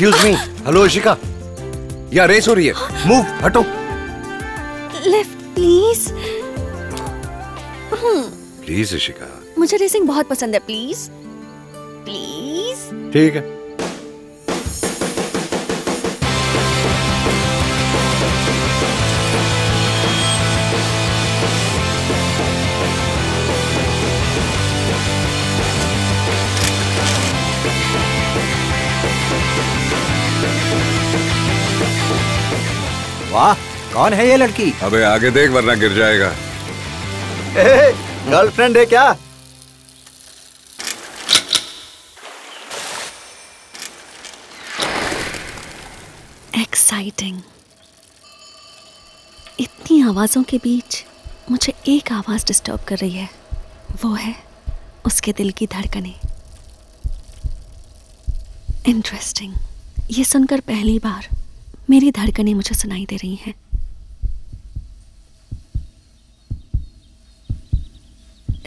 Excuse me, hello Ishika, या race हो रही है, मूव, हटो। Left please. प्लीज इशिका। मुझे रेसिंग बहुत पसंद है, प्लीज प्लीज। ठीक है। वाह, कौन है ये लड़की? अबे आगे देख वरना गिर जाएगा। गर्लफ्रेंड है क्या? एक्साइटिंग। इतनी आवाजों के बीच मुझे एक आवाज डिस्टर्ब कर रही है, वो है उसके दिल की धड़कनें। इंटरेस्टिंग, ये सुनकर पहली बार मेरी धड़कनें मुझे सुनाई दे रही हैं।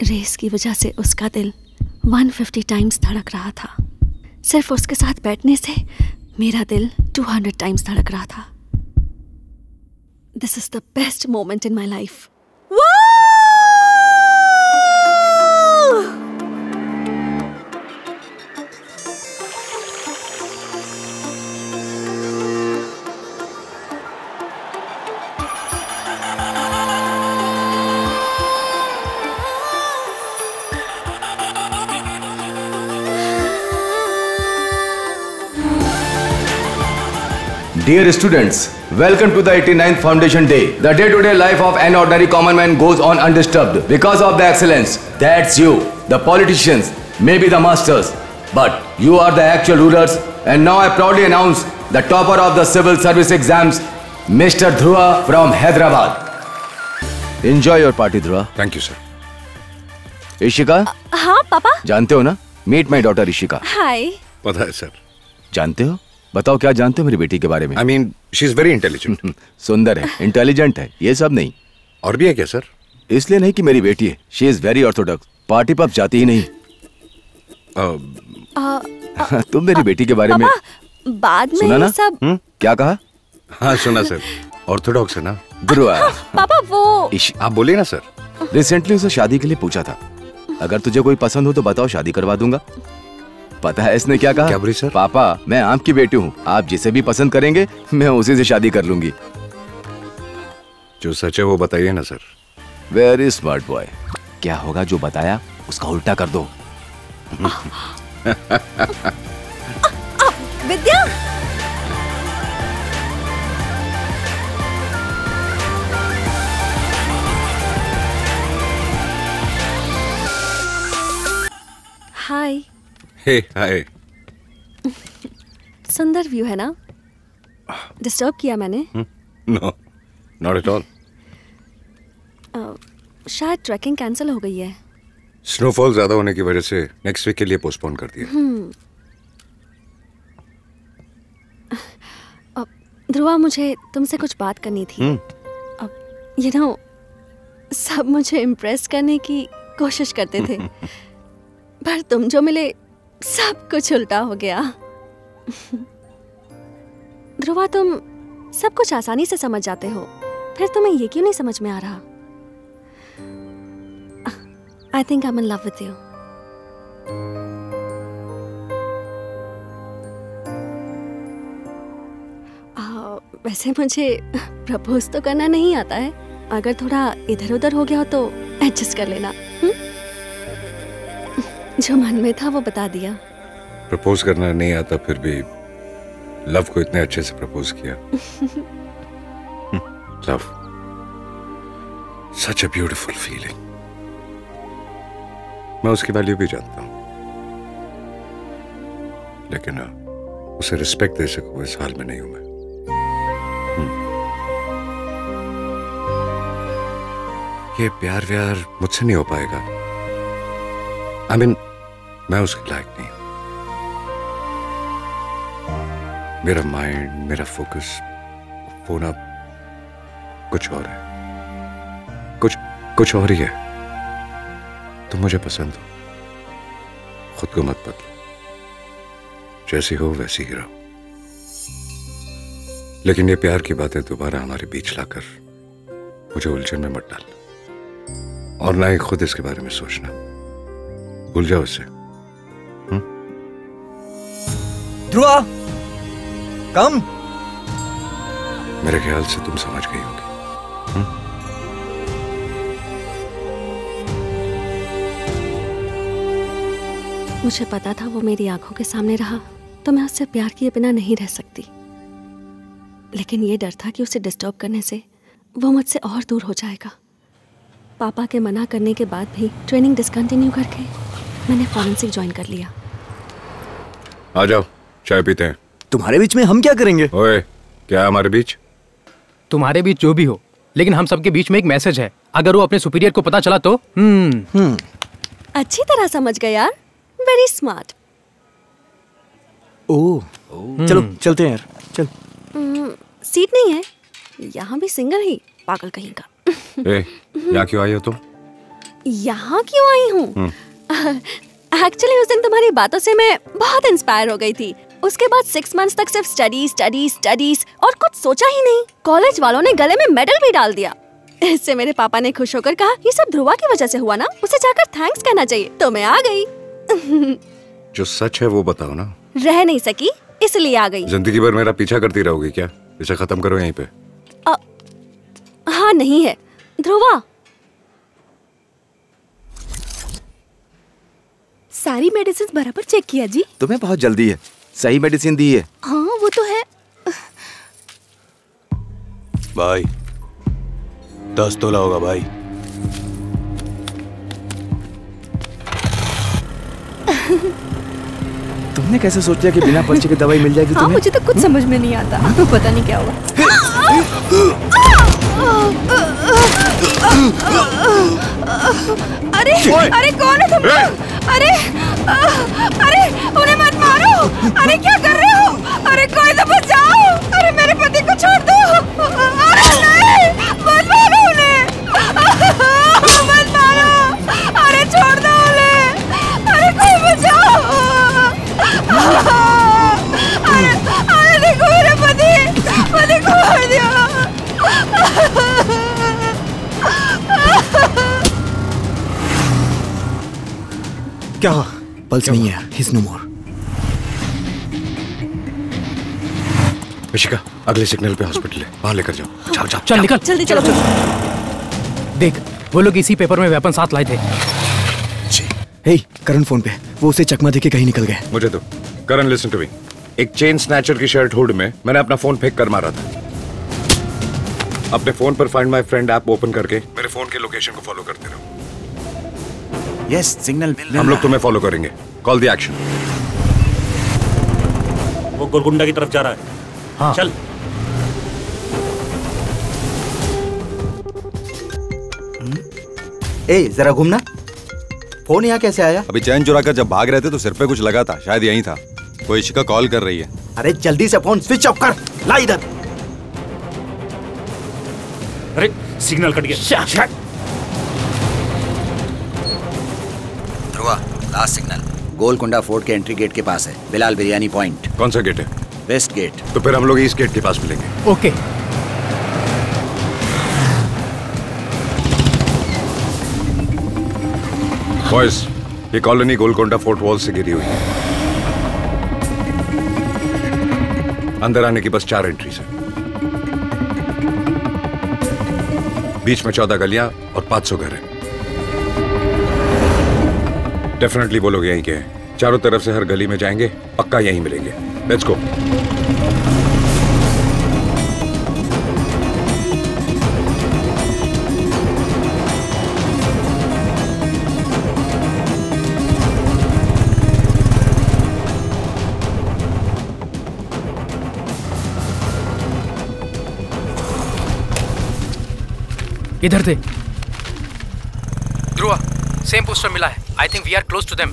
रेस की वजह से उसका दिल 150 टाइम्स धड़क रहा था। सिर्फ उसके साथ बैठने से मेरा दिल 200 टाइम्स धड़क रहा था। This is the best moment in my life. Dear students, welcome to the 89th Foundation Day. The day-to-day life of an ordinary common man goes on undisturbed because of the excellence. That's you, the politicians, maybe the masters, but you are the actual rulers. And now I proudly announce the topper of the civil service exams, Mr. Dhruva from Hyderabad. Enjoy your party, Dhruva. Thank you sir. Ishika? हाँ पापा। जानते हो ना? Meet my daughter Ishika. हाय। पता है sir. जानते हो? बताओ क्या जानते हो मेरी बेटी के बारे में? I mean, she is very intelligent. सुंदर है, इंटेलिजेंट है, ये सब नहीं। और भी है क्या सर? इसलिए नहीं कि मेरी बेटी है, she is very Orthodox, party pub जाती ही नहीं। तुम मेरी बेटी के बारे में बाद में सुना ना? सब क्या कहा? हाँ सुना सर, ऑर्थोडॉक्स है ना। ध्रुवा। पापा वो आप बोलिए ना सर। रिसेंटली उसे शादी के लिए पूछा था, अगर तुझे कोई पसंद हो तो बताओ, शादी करवा दूंगा। पता है इसने क्या कहा? क्या बोली सर? पापा मैं आपकी बेटी हूँ, आप जिसे भी पसंद करेंगे मैं उसी से शादी कर लूंगी। जो सच है वो बताइए ना सर। Very smart boy. क्या होगा जो बताया उसका उल्टा कर दो। विद्या। हाय। हे हाय। सुंदर व्यू है ना? डिस्टर्ब किया मैंने? No, not at all. शायद ट्रैकिंग कैंसिल हो गई है। स्नोफॉल ज्यादा होने की वजह से नेक्स्ट वीक के लिए पोस्टपोन कर दिया। ध्रुवा मुझे तुमसे कुछ बात करनी थी। यू नो, सब मुझे इम्प्रेस करने की कोशिश करते थे पर तुम जो मिले सब कुछ उल्टा हो गया। ध्रुवा तुम सब कुछ आसानी से समझ जाते हो, फिर तुम्हें ये क्यों नहीं समझ में आ रहा? I think I'm in love with you. वैसे मुझे प्रपोज तो करना नहीं आता है, अगर थोड़ा इधर उधर हो गया हो तो एडजस्ट कर लेना। जो मन में था वो बता दिया। प्रपोज करना नहीं आता फिर भी लव को इतने अच्छे से प्रपोज किया। Love, such a beautiful feeling. मैं उसकी वैल्यू भी जानता हूं, लेकिन उसे रिस्पेक्ट दे सकूं इस हाल में नहीं हूं मैं। ये प्यार व्यार मुझसे नहीं हो पाएगा। I mean, मैं उसके लायक नहीं हूं। मेरा माइंड, मेरा फोकस वो ना कुछ और है, कुछ और ही है। तुम मुझे पसंद हो, खुद को मत बदलो, जैसी हो वैसी ही रहो। लेकिन ये प्यार की बातें दोबारा हमारे बीच लाकर मुझे उलझन में मत डाल, और ना ही खुद इसके बारे में सोचना। भूल जाओ इससे। ध्रुवा, कम। मेरे ख्याल से तुम समझ गई होगी। मुझे पता था वो मेरी आंखों के सामने रहा तो मैं उससे प्यार किए बिना नहीं रह सकती, लेकिन ये डर था कि उसे डिस्टर्ब करने से वो मुझसे और दूर हो जाएगा। पापा के मना करने के बाद भी ट्रेनिंग डिसकंटिन्यू करके मैंने फॉरेंसिक ज्वाइन कर लिया। आ जाओ, चाय पीते हैं। तुम्हारे बीच में हम क्या करेंगे? ओए, क्या हमारे बीच? तुम्हारे बीच जो भी हो, लेकिन हम सबके बीच में एक मैसेज है। अगर वो अपने सुपीरियर को पता चला तो अच्छी तरह समझ गए यार, वेरी स्मार्ट। ओह, चलो चलते हैं यार, चल। सीट नहीं है यहाँ भी, सिंगल ही, पागल कहीं का। यहाँ क्यों आई हो तुम? यहाँ क्यों आई हूँ? एक्चुअली उस दिन तुम्हारी बातों से मैं बहुत इंस्पायर हो गई थी। उसके बाद 6 मंथ्स तक सिर्फ स्टडीज और कुछ सोचा ही नहीं। कॉलेज वालों ने गले में मेडल भी डाल दिया। इससे मेरे पापा ने खुश होकर कहा, ये सब ध्रुवा की वजह से हुआ ना, उसे जाकर थैंक्स कहना चाहिए। तो मैं आ गई। जो सच है वो बताओ ना। रह नहीं सकी इसलिए आ गई। जिंदगी भर मेरा पीछा करती रहोगी क्या? इसे खत्म करो यहीं पे। हाँ नहीं है ध्रुवा। सारी मेडिसिन बराबर चेक किया जी? तुम्हें बहुत जल्दी है, सही मेडिसिन दी है। हाँ वो तो है। भाई 10 तोला होगा भाई। तुमने कैसे सोच लिया कि बिना पर्चे की दवाई मिल जाएगी? हाँ, तुम्हें? मुझे तो कुछ समझ में नहीं आता। पता नहीं क्या हुआ। अरे अरे कौन है तुम? अरे उन्हें मत मारो। अरे क्या कर रहे हो? अरे कोई तो बचाओ। अरे मेरे पति को छोड़ दो। अरे नहीं, मत मारो उन्हें। मत मारो। अरे छोड़ दो उन्हें। अरे कोई बचाओ। अरे देखो मेरे पति को मार दिया। क्या हुआ? पल्स नहीं है, he's no more। ऋषिका, अगले सिग्नल पे हॉस्पिटल है, वहां लेकर जाओ। जाओ जाओ। चल निकल, जल्दी चलो। देख वो लोग इसी पेपर में वेपन साथ लाए थे। हे, करण फोन पे, वो उसे चकमा देके कहीं निकल गए। मुझे तो करण, लिसन टू मी। एक चेन स्नैचर की शर्ट हुड में मैंने अपना फोन फेंक कर मारा था। अपने फोन पर find my friend app open करके मेरे फोन के लोकेशन को फॉलो करते रहो। यस, सिग्नल मिल रहा है। हम लोग तुम्हें फॉलो करेंगे। Call the action. वो गोलकुंडा की तरफ जा रहा है। हाँ चल। ए, जरा घूमना। फोन यहाँ कैसे आया? अभी चैन चुरा कर जब भाग रहे थे तो सिर पे कुछ लगा था, शायद यहीं था। कोई इशिका कॉल कर रही है। अरे जल्दी से फोन स्विच ऑफ कर, ला इधर। अरे सिग्नल कट गया। Dhruva, last signal Golconda fort के एंट्री गेट के पास है, बिलाल बिरयानी पॉइंट। कौन सा गेट है? West gate. तो फिर हम लोग ईस्ट गेट के पास मिलेंगे। ओके। बॉयज, ये कॉलोनी गोलकुंडा फोर्ट वॉल से घिरी हुई है। अंदर आने की बस 4 एंट्रीज है। बीच में 14 गलियां और 500 घर हैं। डेफिनेटली वो लोग यहीं के हैं। चारों तरफ से हर गली में जाएंगे, पक्का यहीं मिलेंगे। Let's go. इधर थे। ध्रुवा, सेम पोस्टर मिला है। I think we are close to them.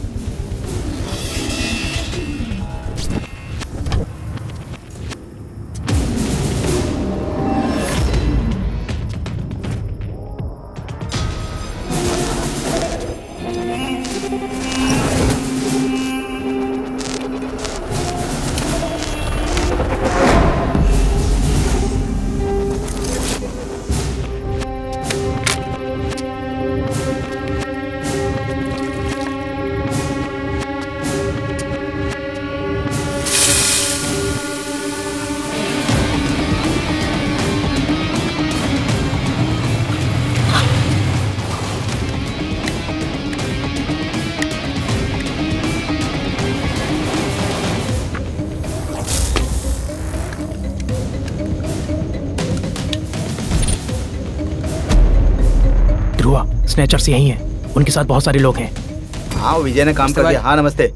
Snatchers यही हैं, उनके साथ बहुत सारे लोग हैं। हाँ विजय ने काम कर दिया। हाँ नमस्ते।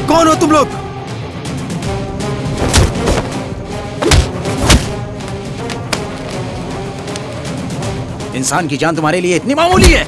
कौन हो तुम लोग? इंसान की जान तुम्हारे लिए इतनी मामूली है?